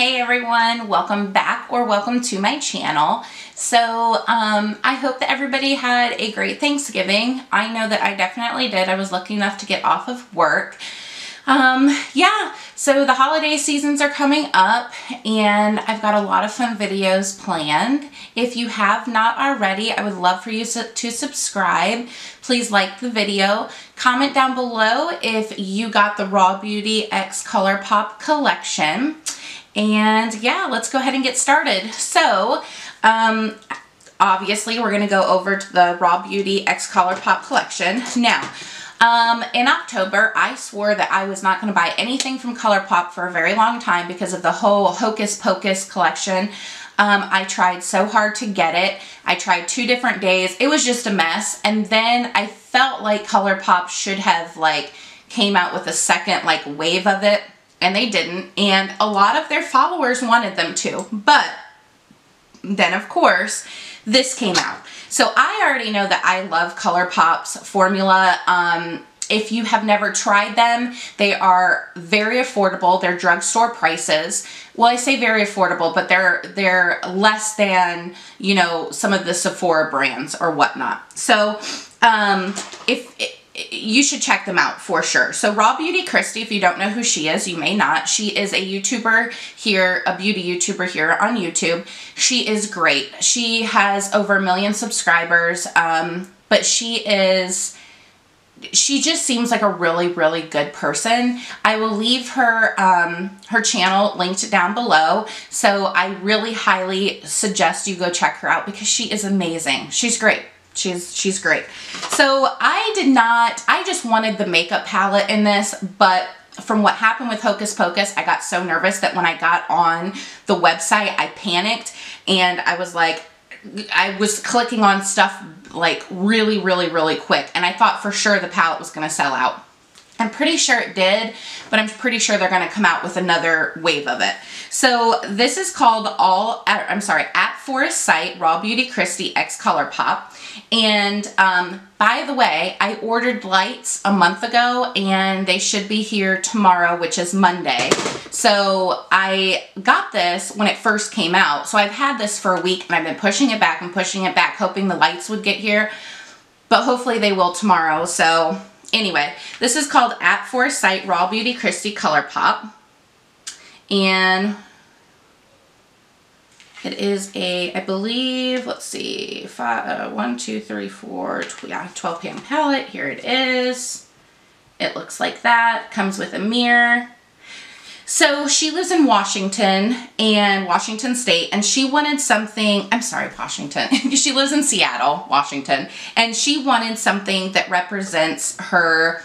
Hey everyone, welcome back or welcome to my channel. So I hope that everybody had a great Thanksgiving. I know that I definitely did. I was lucky enough to get off of work. Yeah, so the holiday seasons are coming up and I've got a lot of fun videos planned. If you have not already, I would love for you to subscribe. Please like the video. Comment down below if you got the Raw Beauty X Colourpop collection. And yeah, let's go ahead and get started. So, obviously we're going to go over to the Raw Beauty X Colourpop collection. Now, in October, I swore that I was not going to buy anything from Colourpop for a very long time because of the whole Hocus Pocus collection. I tried so hard to get it. I tried 2 different days. It was just a mess. And then I felt like Colourpop should have came out with a second wave of it. And they didn't, and a lot of their followers wanted them to, but then of course this came out. So I already know that I love Colourpop's formula. If you have never tried them, they are very affordable. They're drugstore prices. Well, I say very affordable, but they're less than, you know, some of the Sephora brands or whatnot. So you should check them out for sure. So Raw Beauty Kristi, if you don't know who she is, you may not. She is a YouTuber here, a beauty YouTuber here on YouTube. She is great. She has over 1 million subscribers, but she just seems like a really, really good person. I will leave her her channel linked down below. So I really highly suggest you go check her out because she is amazing. She's great. She's great. So I just wanted the makeup palette in this, but from what happened with Hocus Pocus, I got so nervous that when I got on the website, I panicked and I was clicking on stuff really, really, really quick. And I thought for sure the palette was going to sell out. I'm pretty sure it did, but I'm pretty sure they're going to come out with another wave of it. So this is called At Forest Sight Raw Beauty Kristi X Colourpop. And by the way, I ordered lights a month ago and they should be here tomorrow, which is Monday. So I got this when it first came out. So I've had this for a week and I've been pushing it back and pushing it back, hoping the lights would get here. But hopefully they will tomorrow. So anyway, this is called At Forest Sight Raw Beauty Kristi Colourpop. And it is I believe, let's see, 1, 2, 3, 4, yeah, 12 pan palette. Here it is. It looks like that. Comes with a mirror. So she lives in Washington State, and she wanted something, I'm sorry, Washington. She lives in Seattle, Washington, and she wanted something that represents her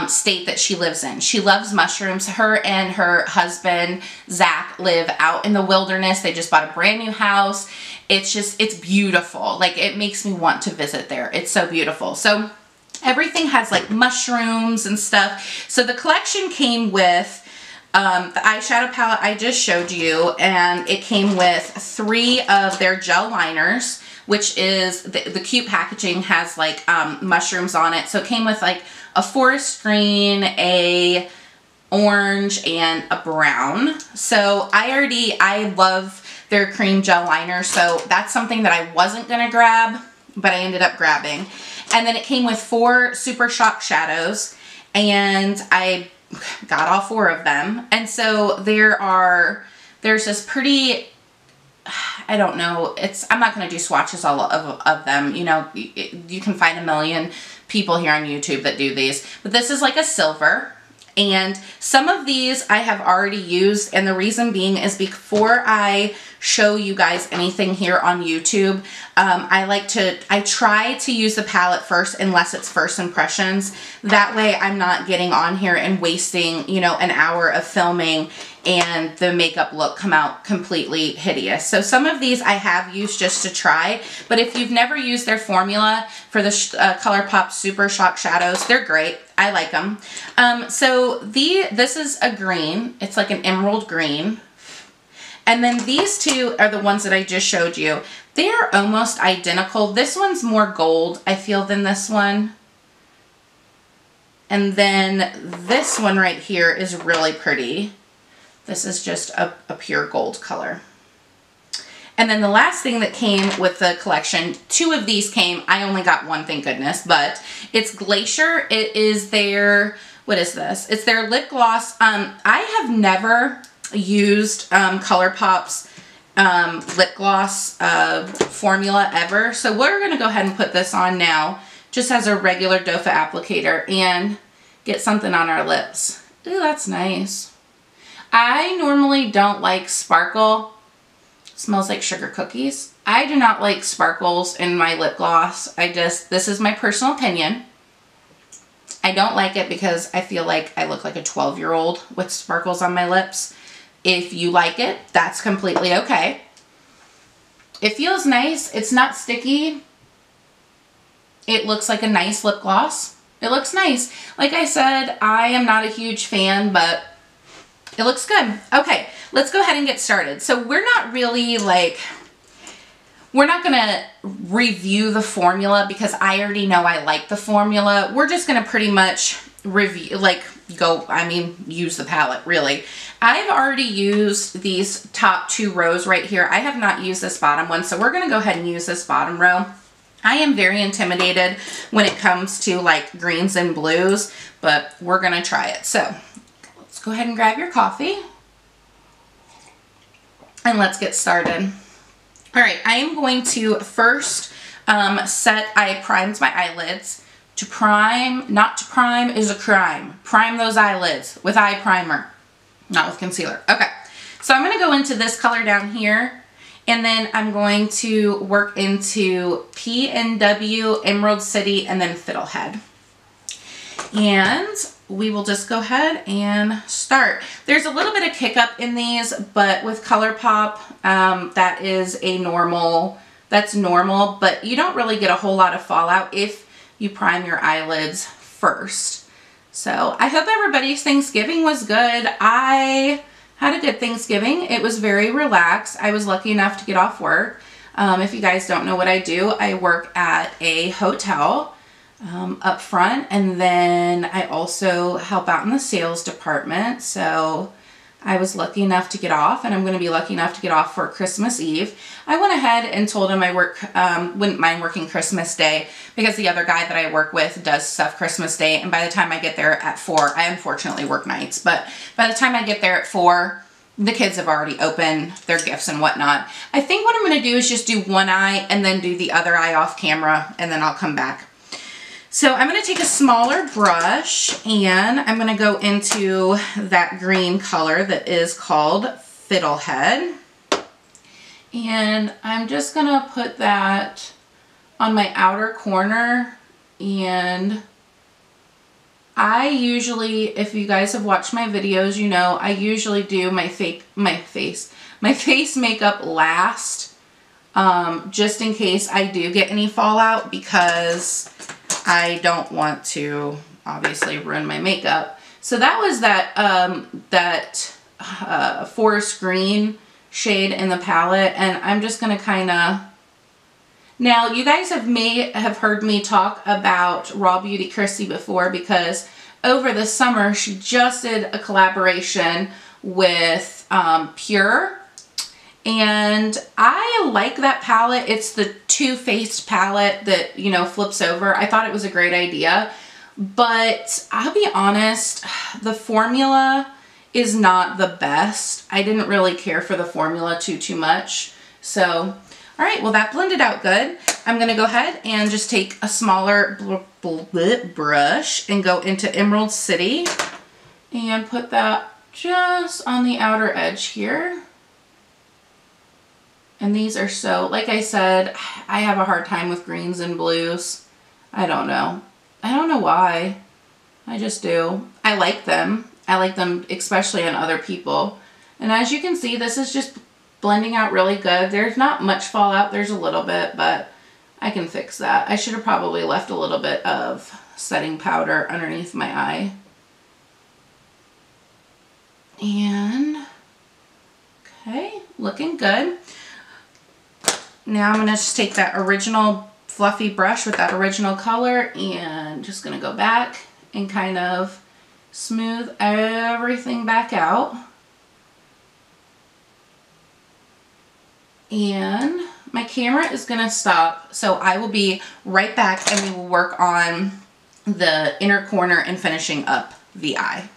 state that she lives in. She loves mushrooms. Her and her husband, Zach, live out in the wilderness. They just bought a brand new house. It's beautiful. It makes me want to visit there. It's so beautiful. So everything has mushrooms and stuff. So the collection came with the eyeshadow palette I just showed you, and it came with 3 of their gel liners, which is the cute packaging has mushrooms on it. So it came with a forest green, a orange, and a brown. So I love their cream gel liner, so that's something that I wasn't gonna grab, but I ended up grabbing. And then it came with 4 Super Shock shadows, and I got all 4 of them. And so there's this pretty, I don't know, I'm not going to do swatches all of them. You know, you can find a million people here on YouTube that do these, but this is a silver. And some of these I have already used, and the reason being is before I show you guys anything here on YouTube, I try to use the palette first unless it's first impressions. That way I'm not getting on here and wasting, you know, an hour of filming and the makeup look come out completely hideous. So some of these I have used just to try, but if you've never used their formula for the Colourpop Super Shock shadows, they're great. I like them. So this is a green. It's like an emerald green. And then these 2 are the ones that I just showed you. They're almost identical. This one's more gold, I feel, than this one. And then this one right here is really pretty. This is just a pure gold color. And then the last thing that came with the collection, 2 of these came. I only got 1, thank goodness, but it's Glacier. It is their, what is this? It's their lip gloss. I have never used Colourpop's lip gloss formula ever. So we're going to go ahead and put this on now, just as a regular doe foot applicator, and get something on our lips. Ooh, that's nice. I normally don't like sparkle. Smells like sugar cookies. I do not like sparkles in my lip gloss. This is my personal opinion. I don't like it because I feel like I look like a 12-year-old with sparkles on my lips. If you like it, that's completely okay. It feels nice. It's not sticky. It looks like a nice lip gloss. It looks nice. Like I said, I am not a huge fan, but it looks good. Okay, let's go ahead and get started. So we're not really like, we're not gonna review the formula because I already know I like the formula. We're just gonna pretty much review, like use the palette really. I've already used these top 2 rows right here. I have not used this bottom one, so we're gonna go ahead and use this bottom row. I am very intimidated when it comes to like greens and blues, but we're gonna try it. So let's go ahead and grab your coffee and let's get started. All right, I am going to first I primed my eyelids. To prime, not to prime is a crime. Prime those eyelids with eye primer, not with concealer. Okay, so I'm gonna go into this color down here, and then I'm going to work into P&W, Emerald City, and then Fiddlehead. And we will just go ahead and start. There's a little bit of kick up in these, but with Colourpop, that is that's normal, but you don't really get a whole lot of fallout if you prime your eyelids first. So I hope everybody's Thanksgiving was good. I had a good Thanksgiving. It was very relaxed. I was lucky enough to get off work. If you guys don't know what I do, I work at a hotel up front, and then I also help out in the sales department. So I was lucky enough to get off, and I'm going to be lucky enough to get off for Christmas Eve. I went ahead and told him I wouldn't mind working Christmas Day because the other guy that I work with does stuff Christmas Day, and by the time I get there at 4, I unfortunately work nights, but by the time I get there at 4, the kids have already opened their gifts and whatnot. I think what I'm going to do is just do one eye and then do the other eye off camera, and then I'll come back. So I'm going to take a smaller brush, and I'm going to go into that green color that is called Fiddlehead. And I'm just going to put that on my outer corner. And I usually, if you guys have watched my videos, you know I usually do my face makeup last, just in case I do get any fallout, because I don't want to obviously ruin my makeup. So that was that forest green shade in the palette, and I'm just gonna kind of, now you guys may have heard me talk about Raw Beauty Kristi before, because over the summer she just did a collaboration with Pure. And I like that palette. It's the Too Faced palette that, you know, flips over. I thought it was a great idea, but I'll be honest, the formula is not the best. I didn't really care for the formula too much. So, all right, well, that blended out good. I'm going to go ahead and just take a smaller brush and go into Emerald City and put that just on the outer edge here. And these are so, like I said, I have a hard time with greens and blues. I don't know. I don't know why. I just do. I like them. I like them especially on other people. And as you can see, this is just blending out really good. There's not much fallout. There's a little bit, but I can fix that. I should have probably left a little bit of setting powder underneath my eye. And, okay, looking good. Now I'm going to just take that original fluffy brush with that original color and just going to go back and kind of smooth everything back out. And my camera is gonna stop, so I will be right back and we will work on the inner corner and finishing up the eye.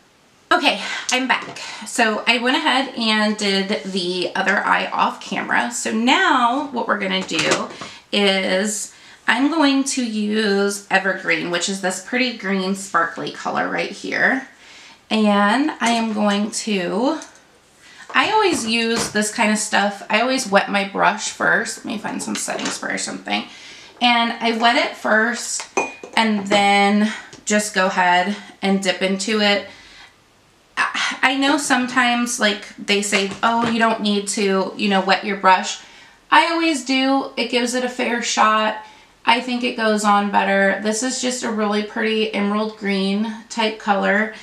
Okay, I'm back. So I went ahead and did the other eye off camera. So now what we're gonna do is I'm going to use Evergreen, which is this pretty green sparkly color right here. And I am going to, I always use this kind of stuff. I always wet my brush first. Let me find some setting spray or something. And I wet it first and then just go ahead and dip into it. I know sometimes like they say, oh, you don't need to, you know, wet your brush. I always do. It gives it a fair shot. I think it goes on better. This is just a really pretty emerald green type color.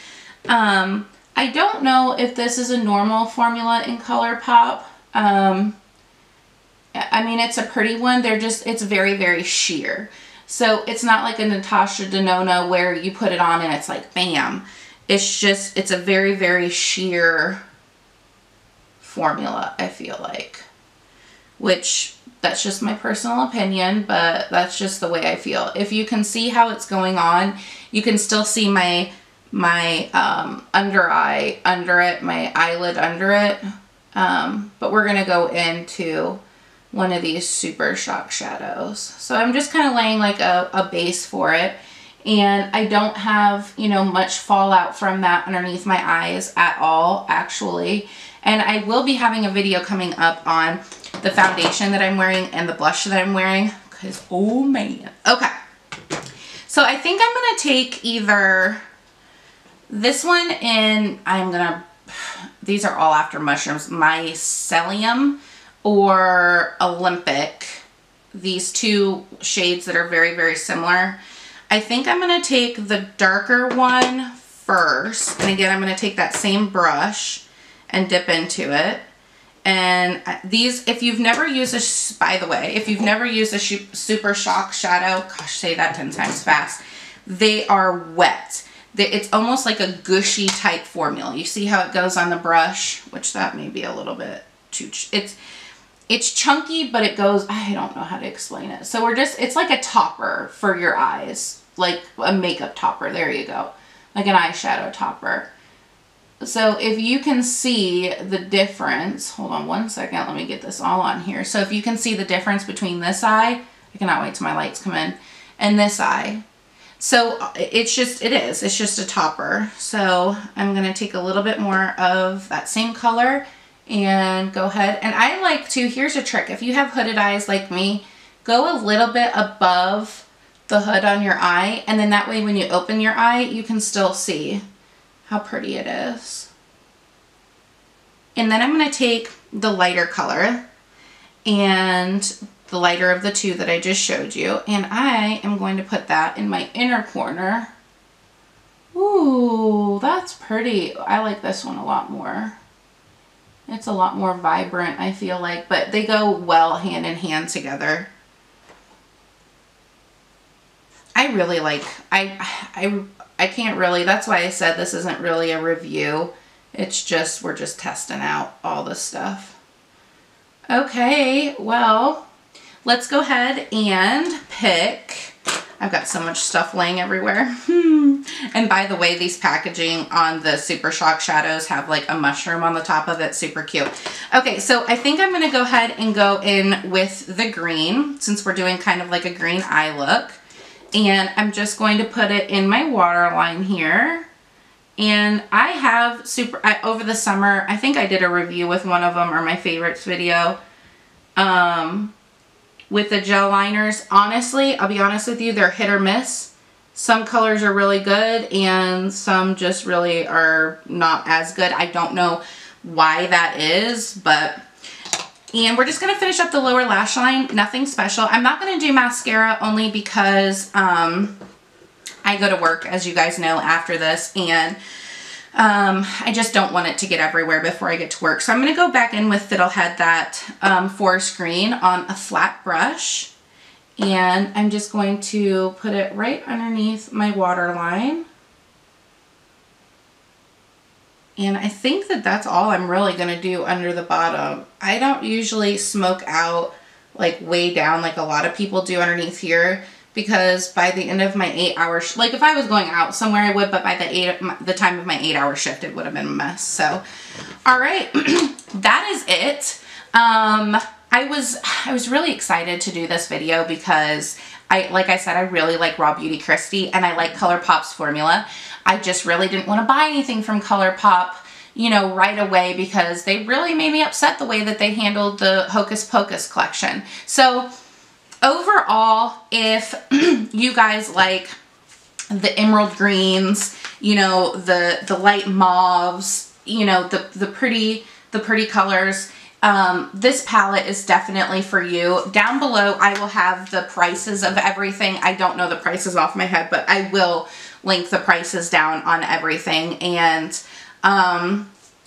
I don't know if this is a normal formula in Colourpop. I mean, it's a pretty one. It's very, very sheer. So it's not like a Natasha Denona where you put it on and it's like, bam. It's a very, very sheer formula, I feel like. Which, that's just my personal opinion, but that's just the way I feel. If you can see how it's going on, you can still see my under eye under it, my eyelid under it. But we're gonna go into one of these Super Shock shadows. So I'm just kind of laying like a base for it. And I don't have, you know, much fallout from that underneath my eyes at all, actually. And I will be having a video coming up on the foundation that I'm wearing and the blush that I'm wearing, because, oh man. Okay. So I think I'm going to take either this one in, these are all after mushrooms, Mycelium or Olympic. These two shades that are very, very similar. I think I'm going to take the darker one first. And again, I'm going to take that same brush and dip into it. And these, if you've never used by the way, if you've never used a Super Shock shadow, gosh, say that 10 times fast, they are wet. It's almost like a gushy type formula. You see how it goes on the brush, which that may be a little bit too, it's chunky, but it goes, I don't know how to explain it. So it's like a topper for your eyes, like a makeup topper. There you go. Like an eyeshadow topper. So if you can see the difference, hold on one second, let me get this all on here. So if you can see the difference between this eye, I cannot wait till my lights come in, and this eye. So it's just a topper. So I'm going to take a little bit more of that same color and go ahead. And I like to, here's a trick. If you have hooded eyes like me, go a little bit above the hood on your eye. And then that way when you open your eye, you can still see how pretty it is. And then I'm going to take the lighter color and the lighter of the two that I just showed you. And I am going to put that in my inner corner. Ooh, that's pretty. I like this one a lot more. It's a lot more vibrant, I feel like, but they go well hand in hand together. I really like, I can't really, that's why I said this isn't really a review. It's just, we're just testing out all this stuff. Okay, well, let's go ahead and pick. I've got so much stuff laying everywhere. And by the way, these packaging on the Super Shock shadows have like a mushroom on the top of it. Super cute. Okay, so I think I'm going to go ahead and go in with the green, since we're doing kind of like a green eye look. And I'm just going to put it in my waterline here. And I have over the summer, I think I did a review with one of them, or my favorites video, with the gel liners. Honestly, I'll be honest with you, they're hit or miss. Some colors are really good and some just really are not as good. I don't know why that is, but, and we're just going to finish up the lower lash line. Nothing special. I'm not going to do mascara only because I go to work, as you guys know, after this, and I just don't want it to get everywhere before I get to work. So I'm going to go back in with Fiddlehead, that forest green, on a flat brush. And I'm just going to put it right underneath my waterline. And I think that that's all I'm really going to do under the bottom. I don't usually smoke out like way down like a lot of people do underneath here, because by the end of my 8 hours, like if I was going out somewhere I would, but by the time of my 8-hour shift it would have been a mess. So, all right, that is it. I was really excited to do this video because like I said, I really like Raw Beauty Kristi and I like Colourpop's formula. I just really didn't want to buy anything from Colourpop, you know, right away, because they really made me upset the way that they handled the Hocus Pocus collection. So overall, if you guys like the emerald greens, you know, the light mauves, you know, the pretty colors, this palette is definitely for you. Down below, I will have the prices of everything. I don't know the prices off my head, but I will link the prices down on everything. And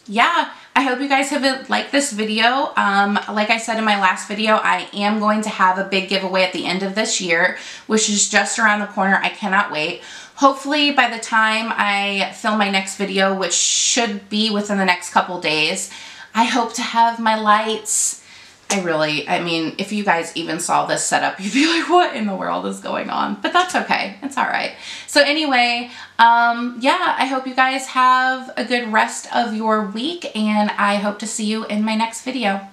yeah, I hope you guys have liked this video. Like I said in my last video, I am going to have a big giveaway at the end of this year, which is just around the corner. I cannot wait. Hopefully by the time I film my next video, which should be within the next couple days, I hope to have my lights. I mean, if you guys even saw this setup, you'd be like, what in the world is going on? But that's okay. It's all right. So anyway, yeah, I hope you guys have a good rest of your week, and I hope to see you in my next video.